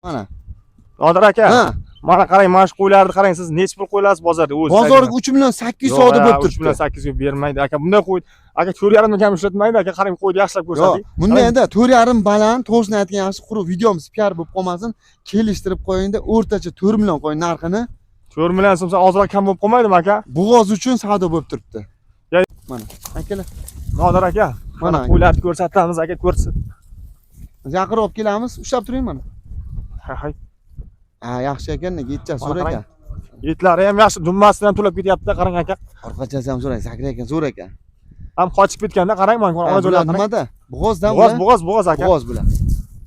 Mana. Nodir aka. Ha. Mana qarang, mana shu qo'ylarni qarang, siz necha pul qo'yasiz bozorda o'zi? Bozorga 3 million 800 savdo bo'lib turibdi. 3 million 800 ga bermaydi aka. Bunday qo'y, aka 4,5 ga ham ishlatmaydi aka. Qarang, qo'yni yaxshilab ko'rsating. Bunday endi 4,5 baland, to'g'risini aytgan yaxshi, quruq videomiz PR bo'lib qolmasin. Kelishtirib qo'yingda, o'rtacha 4 million qo'ying narxini. 4 million so'msa ozroq kam bo'lib qolmaydimi aka? Bo'g'oz uchun savdo bo'lib turibdi. Mana, akalar. Nodir aka, mana qo'ylarni ko'rsatamiz aka, ko'rsin. Yaqinroq olib kelamiz, ushlab turing mana. Ha. Ha, yaxshi ekan, yetcha zo'r ekan. Yetlari ham yaxshi, dummasidan ham to'lab ketyapti, qarang aka. Orqachasi ham zo'r ekan, zakra ekan, zo'r ekan. Ham qochib ketganda qarang, mana ona joylar nimada? Bo'g'ozdan Bo'g'oz aka. Bo'g'oz bilan.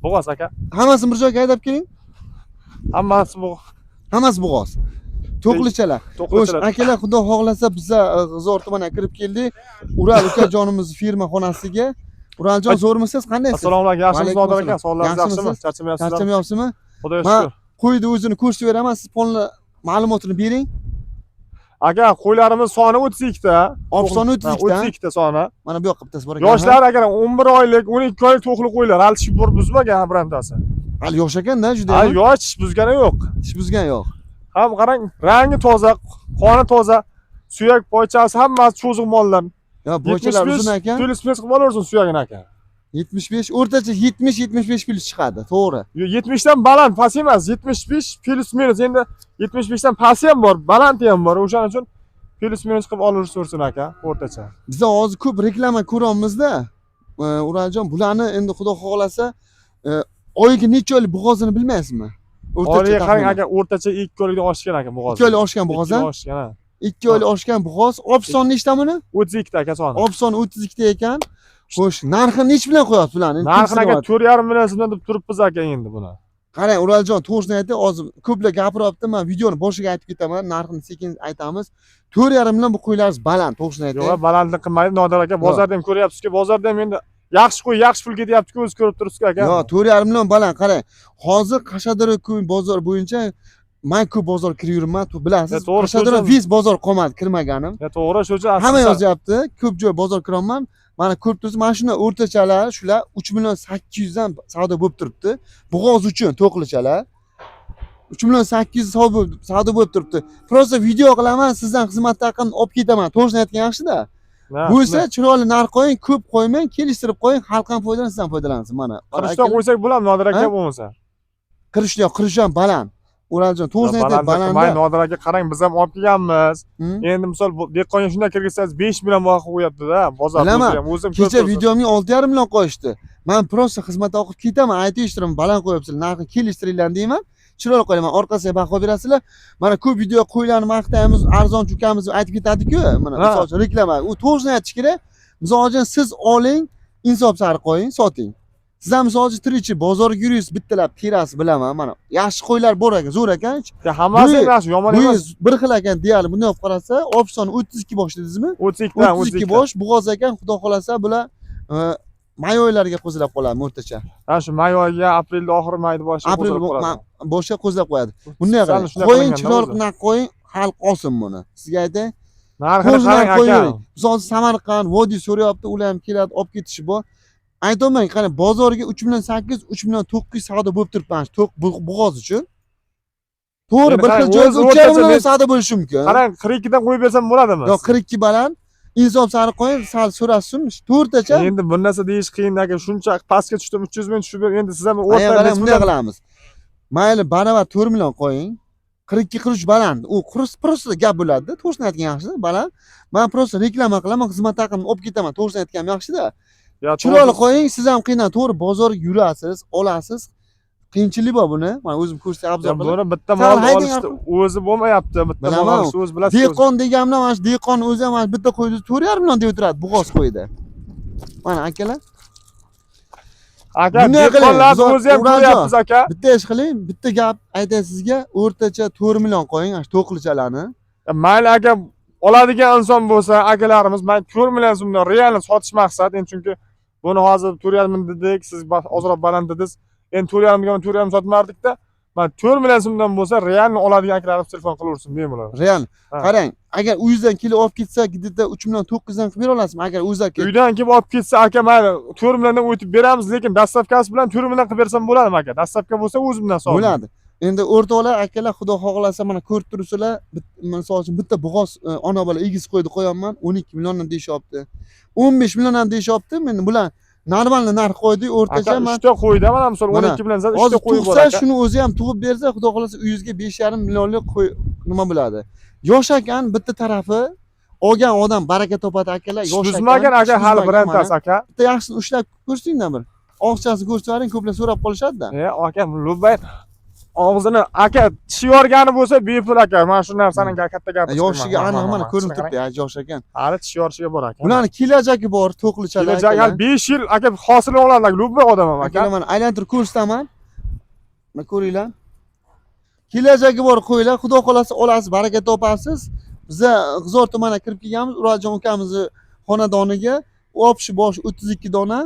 Bo'g'oz aka. Hammasini bir joyga haydab keling. Hammasi bu. Hammasi bo'g'oz. To'qlichalar. Xo'sh, akalar, xudo xohlasa biza G'izor tumaniga kirib keldik. Ural ukajonimiz firma xonasiga. Uraljon, zo'rmisiz? Qandaysiz? Assalomu alaykum. Yaxshimisiz Nodir aka? Sog'ligingiz yaxshimi? Charchamayapsizmi? Charchamayapsizmi? Xudoga shukr. Qo'yni o'zini ko'rsatib beraman, siz polni ma'lumotini bering. Aka, qo'ylarimiz soni 32 ta. Soni 32 ta. 32 ta soni. Mana bu yoqqa bittasi bor ekan. Yoshlar aka, 11 oylik, 12 oylik to'qli qo'ylar. Hali tish buzmagan birontasi. Hali yosh ekanda, juda. Ha, yosh, tish buzgani yo'q. Tish buzgan yo'q. Ham qarang, rangi toza, qoni toza, suyak poychasi hammasi cho'ziq moldan. Yo, poychalar uzun ekan. Telespes qilib olarsiz suyagini aka. 75, o'rtacha 70-75 plus chiqadi, to'g'ri. Yo, 70 dan baland, past emas, 75 plus minus. Endi 75 dan pasti ham bor, balandi ham bor. O'shaning uchun plus minus qilib olaversin aka, o'rtacha. Biz hozir ko'p reklama ko'ramizda. Uraljon, bularni endi xudo xohlasa, oyiga necha oylik bo'g'ozini bilmaysizmi? O'rtacha qarang aka, o'rtacha 2 oylikdan oshgan aka bo'g'oz. 2 oylik oshgan bo'g'oz a? 2 oylik oshgan bo'g'oz. Opson nechta buni? 32 ta aka soni. Opson 32 ta ekan. Xo'sh, narxini nech bilan qo'yapsiz bularni? Narxini aka 4,5 million so'mdan deb turibmiz aka endi buni. Qarang, Uraljon, to'g'risini aytay, hozir ko'plar gapiryapti, men videoni boshiga aytib ketaman, narxini sekin aytamiz. 4,5 million bu qo'ylaringiz baland, to'g'risini aytay. Yo'q, balandlik qilmaydi Nodir aka. Bozorda ham ko'ryapsiz-ku, bozorda ham endi yaxshi qo'y, yaxshi pul ketyapti-ku, o'zingiz ko'rib turibsiz-ku aka. Yo'q, 4,5 million baland, qarang. Hozir Qashqadaryo bozor bo'yicha men ko'p bozor kirib yuraman, bilasiz. Qashqadaryo Viz bozor qolmadi, kirmaganim. To'g'ri, shu uchun hamma yozyapti, ko'p joy bozor kiraman. Mana ko'rib turibsiz, mana shuna o'rtachalar, shular 3 million 800 dan savdo bo'lib turibdi. Bo'g'oz uchun to'qlichalar 3 million 800 savdo bo'lib turibdi. Prosta video qilaman, sizdan xizmat haqini olib ketaman. To'g'risini aytgan yaxshi-da. Bu esa chiroyli narx qo'ying, ko'p qo'ymang, kelishtirib qo'ying, xalq ham foydalansin, siz ham foydalansin. Mana. Qirishda qo'ysak bo'ladimi Nodir aka bo'lmasa? Qirish ham baland. Uraljon, to'g'risini aytib, baland. Mana Nodir aka, qarang, biz ham olib kelganmiz. Endi misol dehqonga shunday kirgizsangiz 5 million baho qo'yapti-da, bozorda ham o'zim ko'p. Kecha videomga 6,5 million qo'yishdi. Men prosta xizmat o'qib ketaman, aytishtirim, baland qo'yapsizlar, narxni kelishtiringlar deyman. Chiroyli qo'yaman, orqasiga baho berasizlar. Mana ko'p video qo'ylarni maqtaymiz, arzon chukamiz aytib ketadi-ku, mana misol uchun reklama. U to'g'risini aytish kerak. Misol uchun siz oling, insof sari qo'ying, soting. Siz ham misol uchun tirikchi bozorga yurisiz, bittalab terasi bilaman. Mana yaxshi qo'ylar bor ekan, zo'r ekan. Hammasi yaxshi, yomon emas. Bir xil ekan deyarli. Bunday olib qarasa, opsion 32 bosh dedingizmi? 32 bosh bo'g'oz ekan, xudo xolasa bular may oylariga qo'zilab qoladi o'rtacha. Ha, shu may oyiga, aprelda oxiri mayda boshiga qo'zilab qoladi. Boshqa qo'zilab qo'yadi. Bunday qarang. Qo'ying, chiroyli narx qo'ying, xalq olsin buni. Sizga aytay. Narxini qarang aka. Misol Samarqand, Vodiy so'rayapti, ular ham keladi, olib ketishi bor. Aytolmang, qani bozorga 3 million 800, 3 million 900 savdo bo'lib turibdi mana shu bo'g'oz uchun. To'g'ri, bir xil joyda 3,5 million savdo bo'lishi mumkin. Qarang, 42 dan qo'yib bersam bo'ladimi? Yo'q, 42 baland. Insof sari qo'ying, sal so'rasin. To'rttacha. Endi bu narsa deyish qiyin aka. Shuncha pastga tushdim, 300 ming tushib ber. Endi siz ham o'rtaga bunday qilamiz. Mayli, baravar 4 million qo'ying. 42 qirish baland. U prosta gap bo'ladi-da, to'g'risini aytgan yaxshi, baland. Men prosta reklama qilaman, xizmat haqimni olib ketaman. To'g'risini aytganim yaxshi-da. Chiroyli qo'ying, siz ham qiynalib to'g'ri bozorga yurasiz, olasiz. Qiyinchilik bor buni. Men o'zim kursda obzor qilib. Buni bitta mol olishdi, o'zi bo'lmayapti, bitta mol olishdi, o'zi bilasiz. Dehqon deganimdan mana shu dehqon o'zi ham mana bitta qo'yni 4,5 million deb o'tiradi, bo'g'oz qo'ydi. Mana akalar. Aka, dehqonlar o'zi ham ko'ryapsiz aka. Bitta ish qiling, bitta gap aytay sizga, o'rtacha 4 million qo'ying, mana shu to'qlichalarni. Mayli aka, oladigan inson bo'lsa, akalarimiz, men 4 million so'mdan real sotish maqsad, endi chunki buni hozir 4,5 million dedik, siz ozroq baland dedingiz. Endi 4,5 million 4,5 sotmardik-da. Men 4 million so'mdan bo'lsa, realni oladigan akalarimiz telefon qilaversin bemalol. Real. Qarang, agar uyingizdan kelib olib ketsa, gidida 3 million 900 dan qilib bera olasizmi? Agar o'zingizlar kelib. Uydan kelib olib ketsa, aka, mayli, 4 milliondan o'tib beramiz, lekin dastavkasi bilan 4 million qilib bersam bo'ladimi, aka? Dastavka bo'lsa o'zimdan hisobim. Bo'ladi. Endi o'rtoqlar, akalar, xudo xohlasa mana ko'rib turibsizlar, misol uchun bitta bo'g'oz ona bola egiz qo'ydi qo'yaman, 12 milliondan deyishyapti. 15 milliondan deyishyapti. Men bular normal narx qo'ydik, o'rtacha Aka, men 3 ta qo'ydi, mana misol 12 bilan zat 3 ta qo'yib bor tug'sa, aka. shuni o'zi ham tug'ib bersa, xudo xohlasa uyingizga 5,5 millionlik qo'y nima bo'ladi. Yosh ekan, bitta tarafi olgan odam baraka topadi akalar, yosh ekan. Buzmagan aka, hali birontasi aka. Bitta yaxshisini ushlab ko'rsatinglar bir. Oqchasini ko'rsating, ko'plar so'rab qolishadi-da. Aka, Lubbay og'zini aka tishi yorgani bo'lsa bepul aka. Mana shu narsani katta gap. Yoshiga aniq mana ko'rinib turibdi, yosh ekan. Hali tishi yorishiga bor aka. Bularni kelajagi bor, to'qlichalar. Kelajak hali 5 yil aka hosil oladi aka, Lubbay odam ham aka. Akalar mana aylantirib ko'rsataman. Mana ko'ringlar. Kelajagi bor qo'ylar, xudo xolasa olasiz, baraka topasiz. Biza G'uzor tumaniga kirib kelganmiz, Uraljon ukamizni xonadoniga. Opshi bosh 32 dona.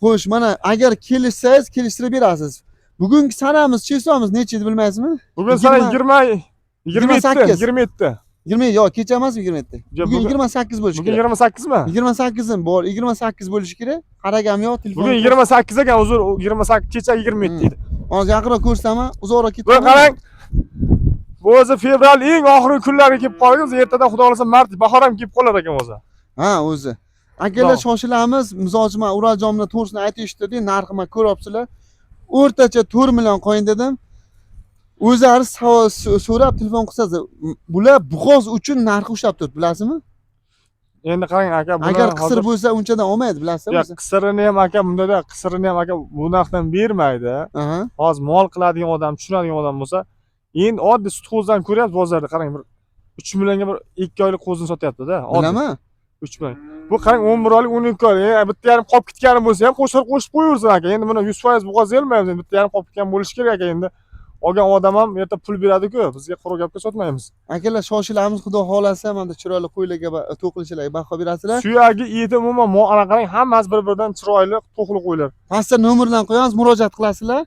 Xo'sh, mana agar kelishsangiz, kelishtirib berasiz. Bugungi sanamiz, chesamiz necha edi bilmaysizmi? Bugun sana 27. 20 yo'q, kecha emasmi 27? Bugun 28 bo'lishi Bugun kerak. 28 mi? 28 mi bor? 28 bo'lishi kerak. Qaragam yo'q, telefon. Bugun 28 ekan, uzr, 28 kecha 27 edi. Hozir yaqinroq ko'rsataman, uzoqroq Bu ketaman. qarang. Bu o'zi fevral eng oxirgi kunlariga kelib qolgan, ertadan xudo xolasa mart, bahor ham kelib qolar ekan o'zi. Ha, o'zi. Akalar shoshilamiz. Misol men Uraljon bilan to'g'risini aytib eshitdim, narxini ko'ryapsizlar. O'rtacha 4 million qo'yin dedim. O'zlari so'rab telefon qilsangiz, bular bug'oz uchun narxi ushlab turibdi, bilasizmi? Endi qarang aka, buni Agar qisir bo'lsa, unchadan olmaydi, bilasizmi? yo'q, qisirini ham aka, bundada qisirini ham aka bu narxdan bermaydi. Aha. Hozir mol qiladigan odam, tushunadigan odam bo'lsa, endi oddiy sut qo'zidan ko'ryapsiz bozorda, qarang, bir 3 millionga bir 2 oylik qo'zini sotyapti-da. Bilaman. 3 million. Bu qarang 11 oylik 12 oylik, bitta yarim qolib ketgani bo'lsa ham qo'shib qo'yaversin aka. Endi buni 100% bug'oz yelmaymiz, bitta yarim qolib ketgan bo'lishi kerak aka endi. Olgan odam ham erta pul beradi-ku, bizga quruq gapga sotmaymiz. Akalar shoshilamiz, xudo xolasa, mana chiroyli qo'ylarga va to'qilishlarga baho berasizlar. Suyagi, eti umuman ana qarang, hammasi bir-biridan chiroyli, to'qli qo'ylar. Pastda nomerlarni qo'yamiz, murojaat qilasizlar.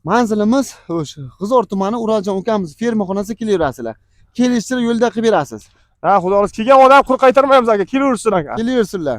Manzilimiz o'sha G'uzor tumani Uraljon ukamiz fermaxonasiga kelaverasizlar. Kelishtirib yo'lda qilib berasiz. Ha, xudo xolasa kelgan odam quruq qaytarmaymiz aka, kelaversin aka. Kelaversinlar.